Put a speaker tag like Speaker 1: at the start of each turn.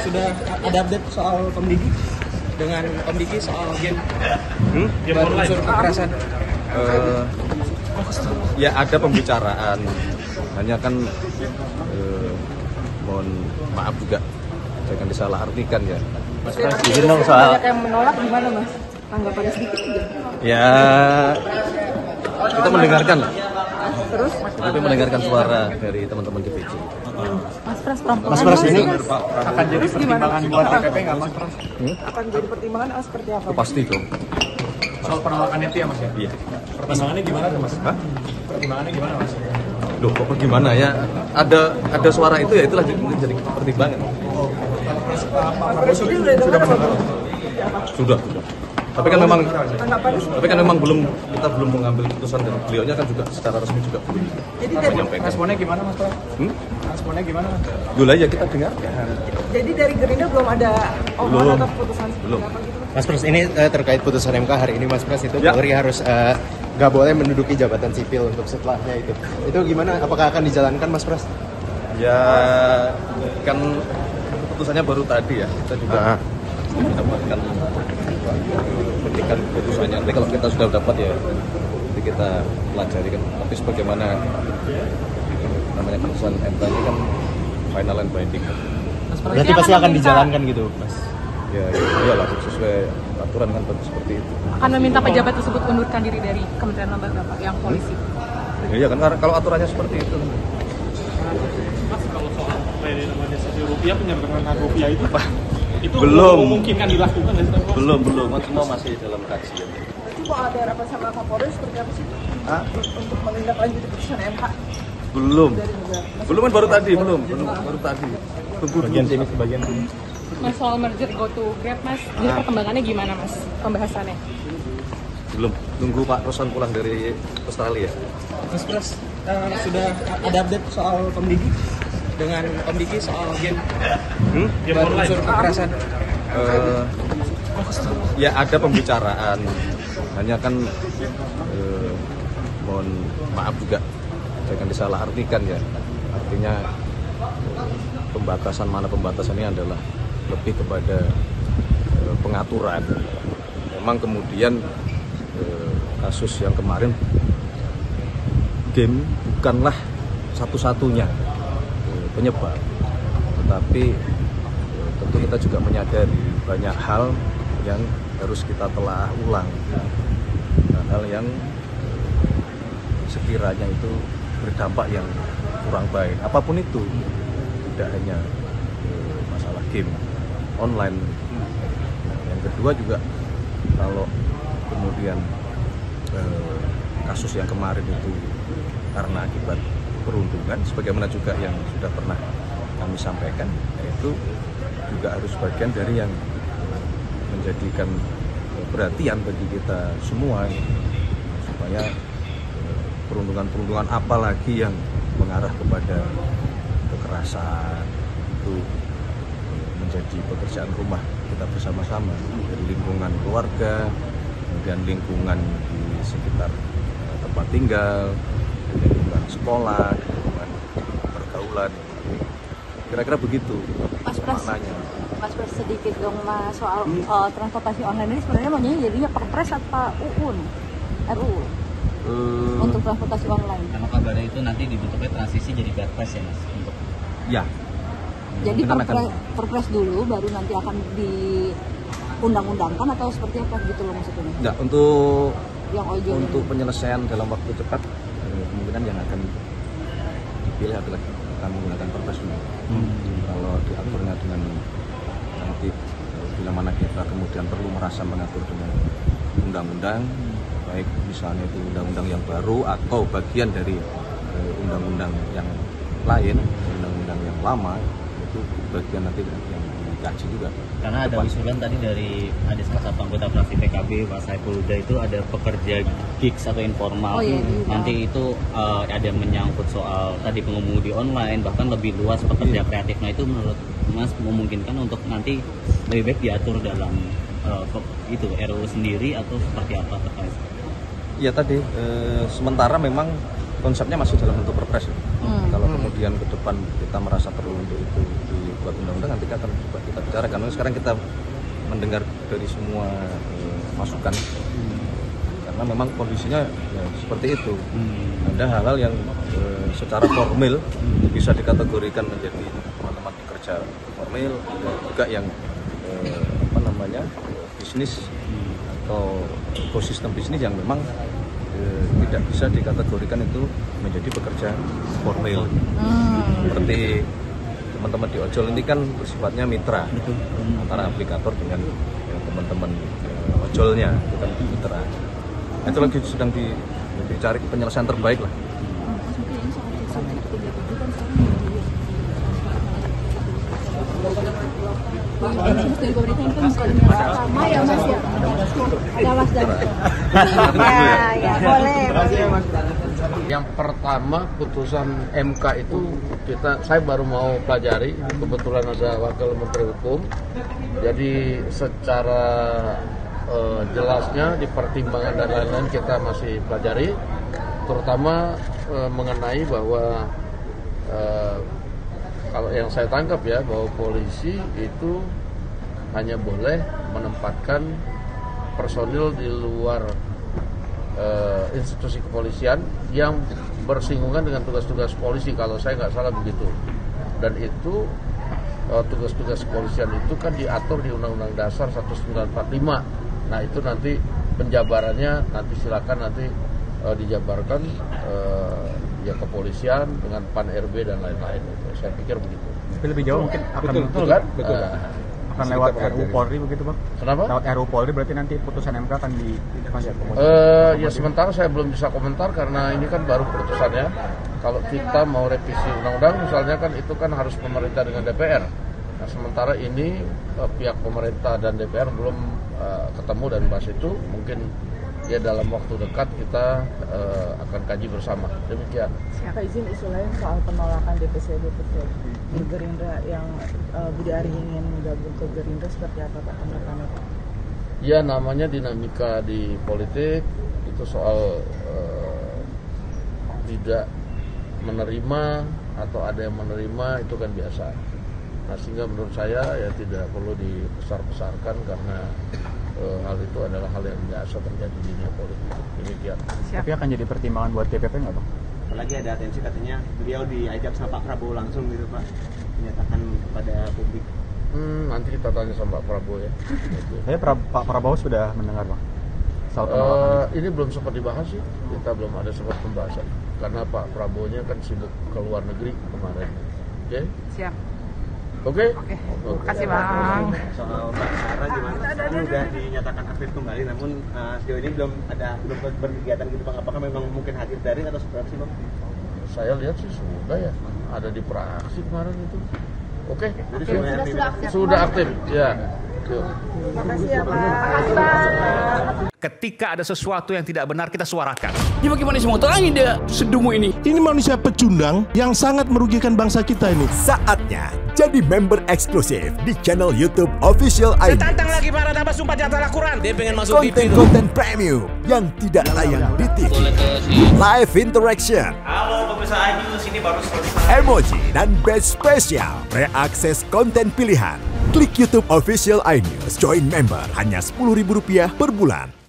Speaker 1: sudah ada update soal Komdigi dengan Komdigi soal game unsur kekerasan.
Speaker 2: Ya ada pembicaraan, hanya kan mohon maaf juga jangan disalahartikan ya.
Speaker 3: Mas izin dong soal banyak yang menolak gimana Mas? Tanggapannya sedikit aja.
Speaker 2: Ya kita mendengarkan lah.
Speaker 3: Terus?
Speaker 2: Tapi mendengarkan suara dari teman-teman DPC.
Speaker 3: Mas Pras ini
Speaker 1: Akan jadi pertimbangan buat DPP nggak Mas Pras?
Speaker 3: akan jadi pertimbangan seperti apa?
Speaker 2: Pasti dong.
Speaker 1: Soal penolakan itu ya Mas ya?
Speaker 2: Iya.
Speaker 1: Pertimbangannya gimana tuh Mas?
Speaker 2: Hah?
Speaker 1: Pertimbangannya gimana Mas?
Speaker 2: Loh, kok gimana ya? Ada suara itu ya itulah jadi pertimbangan.
Speaker 3: Presiden sudah menolak.
Speaker 2: Sudah. Tapi kan memang kita belum mengambil keputusan dari beliaunya kan juga secara resmi juga belum
Speaker 3: Jadi dari
Speaker 2: menyampaikan.
Speaker 1: Responnya gimana Mas Pras? Responnya gimana Mas?
Speaker 2: Dulu aja kita dengar.
Speaker 3: jadi dari Gerindra belum ada omongan atau keputusan seperti
Speaker 2: Belum.
Speaker 3: apa gitu?
Speaker 4: Mas Pras, ini terkait putusan MK hari ini Mas Pras itu
Speaker 2: Ya.
Speaker 4: Polri harus nggak boleh menduduki jabatan sipil untuk setelahnya itu. Itu gimana? Apakah akan dijalankan Mas Pras?
Speaker 2: Ya kan keputusannya baru tadi ya. Kita juga mendapatkan petikan keputusannya. Nanti kalau kita sudah dapat ya nanti kita pelajari kan. Tapi sebagaimana namanya keputusan MK ini kan final and binding.
Speaker 4: Berarti pasti akan dijalankan gitu, Mas.
Speaker 2: Ya iyalah sesuai aturan kan seperti itu.
Speaker 5: Akan meminta pejabat tersebut mundurkan diri dari Kementerian Lembaga Pak yang polisi.
Speaker 2: Ya kan karena kalau aturannya seperti itu.
Speaker 6: Mas, kalau soal renominalisasi rupiah, penyerbangan rupiah itu itu
Speaker 2: Belum.
Speaker 6: memungkinkan dilakukan dan
Speaker 2: Belum, semua masih dalam kajian.
Speaker 3: Nanti mau ada rapat sama Kapolri seperti apa sih? Untuk menindaklanjuti putusan MK
Speaker 2: Belum.
Speaker 3: dari negara.
Speaker 2: Belum kan baru tadi. Tunggu
Speaker 4: Bagian
Speaker 2: dulu.
Speaker 4: sini sebagian sini.
Speaker 5: Mas, soal merger GoTo Grab Mas, jadi perkembangannya gimana Mas pembahasannya?
Speaker 2: Belum. Tunggu Pak Rosan pulang dari Australia.
Speaker 1: Mas Pras, sudah ada update soal Komdigi dengan Komdigi soal game unsur kekerasan.
Speaker 2: Ya ada pembicaraan, hanya kan mohon maaf juga jangan disalahartikan ya. Artinya pembatasan ini adalah lebih kepada pengaturan. Memang kemudian kasus yang kemarin game bukanlah satu-satunya penyebab, tetapi tentu kita juga menyadari banyak hal yang harus kita telah ulang, hal yang sekiranya itu berdampak yang kurang baik, apapun itu, tidak hanya masalah game online. Yang kedua juga kalau kemudian kasus yang kemarin itu karena akibat perundungan, sebagaimana juga yang sudah pernah kami sampaikan, yaitu juga harus bagian dari yang menjadikan perhatian bagi kita semua, supaya perundungan-perundungan apa lagi yang mengarah kepada kekerasan itu menjadi pekerjaan rumah kita bersama-sama, dari lingkungan keluarga, kemudian lingkungan di sekitar tempat tinggal, lingkungan sekolah, lingkungan pergaulan, kira-kira begitu maknanya.
Speaker 7: Mas Pras, sedikit dong Mas soal transportasi online ini sebenarnya maunya jadinya perpres apa RUU untuk transportasi online.
Speaker 8: Karena kabarnya itu nanti dibentuknya transisi jadi perpres ya Mas untuk.
Speaker 2: Ya.
Speaker 7: Jadi
Speaker 2: Mungkin
Speaker 7: perpres dulu baru nanti akan diundang-undangkan atau seperti apa gitu loh maksudnya?
Speaker 2: Enggak, untuk
Speaker 7: Yang ojol
Speaker 2: untuk
Speaker 7: ini.
Speaker 2: penyelesaian dalam waktu cepat kemungkinan yang akan dipilih adalah akan menggunakan perpres dulu. Kalau diaturnya dengan nanti bila mana kita kemudian perlu merasa mengatur dengan undang-undang, baik misalnya itu undang-undang yang baru atau bagian dari undang-undang yang lain, undang-undang yang lama, itu bagian nanti yang dikaji juga.
Speaker 8: Karena ada usulan tadi dari ada salah satu anggota fraksi PKB Pak Saiful Huda itu ada pekerja gigs atau informal.
Speaker 7: Oh, iya.
Speaker 8: Nanti itu ada menyangkut soal tadi pengemudi online, bahkan lebih luas pekerja kreatif. Nah itu menurut Mas memungkinkan untuk nanti lebih baik diatur dalam itu RUU sendiri atau seperti apa terkait?
Speaker 2: Ya tadi sementara memang konsepnya masih dalam bentuk perpres. Kalau kemudian ke depan kita merasa perlu untuk itu dibuat undang-undang, nanti akan coba kita bicarakan. Karena sekarang kita mendengar dari semua masukan, karena memang kondisinya ya, seperti itu. Ada hal-hal yang secara formil bisa dikategorikan menjadi teman-teman kerja formil, ada juga yang bisnis atau ekosistem bisnis yang memang tidak bisa dikategorikan itu menjadi pekerja formil. Seperti teman-teman di ojol ini kan bersifatnya mitra antara aplikator dengan teman-teman ojolnya, itu kan mitra. Itu lagi sedang dicari penyelesaian terbaik lah.
Speaker 7: Dari pemerintah itu bukan yang pertama ya Mas ya? Ada Mas dan ya boleh.
Speaker 9: Yang pertama putusan MK itu saya baru mau pelajari, kebetulan ada Wakil Menteri Hukum, jadi secara jelasnya di pertimbangan dan lain-lain kita masih pelajari, terutama mengenai bahwa kalau yang saya tangkap ya, bahwa polisi itu hanya boleh menempatkan personil di luar institusi kepolisian yang bersinggungan dengan tugas-tugas polisi, kalau saya nggak salah begitu. Dan itu tugas-tugas kepolisian itu kan diatur di Undang-Undang Dasar 1945. Nah itu nanti penjabarannya nanti silakan nanti dijabarkan ya kepolisian dengan PAN RB dan lain-lain. Saya pikir begitu.
Speaker 1: Tapi lebih jauh mungkin akan
Speaker 9: betul kan?
Speaker 1: Akan lewat RUU Polri begitu Bang?
Speaker 9: Kenapa?
Speaker 1: Lewat RUU Polri berarti nanti putusan MK akan
Speaker 9: ya sementara saya belum bisa komentar karena ini kan baru putusannya. Kalau kita mau revisi undang-undang misalnya kan itu kan harus pemerintah dengan DPR. Nah sementara ini pihak pemerintah dan DPR belum ketemu dan bahas itu. Mungkin ya dalam waktu dekat kita akan kaji bersama. Demikian.
Speaker 3: Siapa izin isu lain soal penolakan DPC-DPC di Gerindra yang Budi Ari ingin gabung ke Gerindra seperti apa Pak tanggapannya?
Speaker 9: Ya namanya dinamika di politik itu soal tidak menerima atau ada yang menerima itu kan biasa. Nah sehingga menurut saya ya tidak perlu dibesar-besarkan karena hal itu adalah hal yang biasa terjadi di dunia politik. Demikian.
Speaker 1: Tapi akan jadi pertimbangan buat DPP nggak Bang?
Speaker 10: Apalagi ada atensi katanya beliau diajak sama Pak Prabowo langsung gitu Pak, menyatakan kepada publik.
Speaker 9: Nanti kita tanya sama Pak Prabowo ya.
Speaker 1: Saya Pak Prabowo sudah mendengar Bang.
Speaker 9: Ini belum sempat dibahas sih, kita belum ada sempat pembahasan karena Pak Prabowo-nya kan sibuk ke luar negeri kemarin. Oke?
Speaker 5: Siap.
Speaker 9: Oke?
Speaker 5: Terima kasih Bang.
Speaker 10: Soal Mbak Sarah gimana? Ini sudah dinyatakan aktif kembali, namun sejauh ini belum berkegiatan gitu Bang. Apakah memang mungkin hadir daring atau seperti apa sih Bang?
Speaker 9: Saya lihat sih sudah ya, ada di praksi kemarin itu. Oke? Jadi sudah aktif. Ya.
Speaker 3: Terima kasih ya Pak.
Speaker 11: Ketika ada sesuatu yang tidak benar, kita suarakan.
Speaker 12: Ya bagaimana semua terangin dia sedumu ini?
Speaker 13: Ini manusia pecundang yang sangat merugikan bangsa kita ini.
Speaker 14: Saatnya jadi member eksklusif di channel YouTube Official ID.
Speaker 11: Tantang lagi para nabas sumpah di antara Al-Quran. Dia pengen masuk TV.
Speaker 14: Konten premium yang tidak tayang di TV. Live interaction.
Speaker 11: Halo pemirsa Ayu, sini baru selesai.
Speaker 14: Emoji dan badge spesial. Reakses konten pilihan. Klik YouTube Official iNews, join member hanya Rp10.000 per bulan.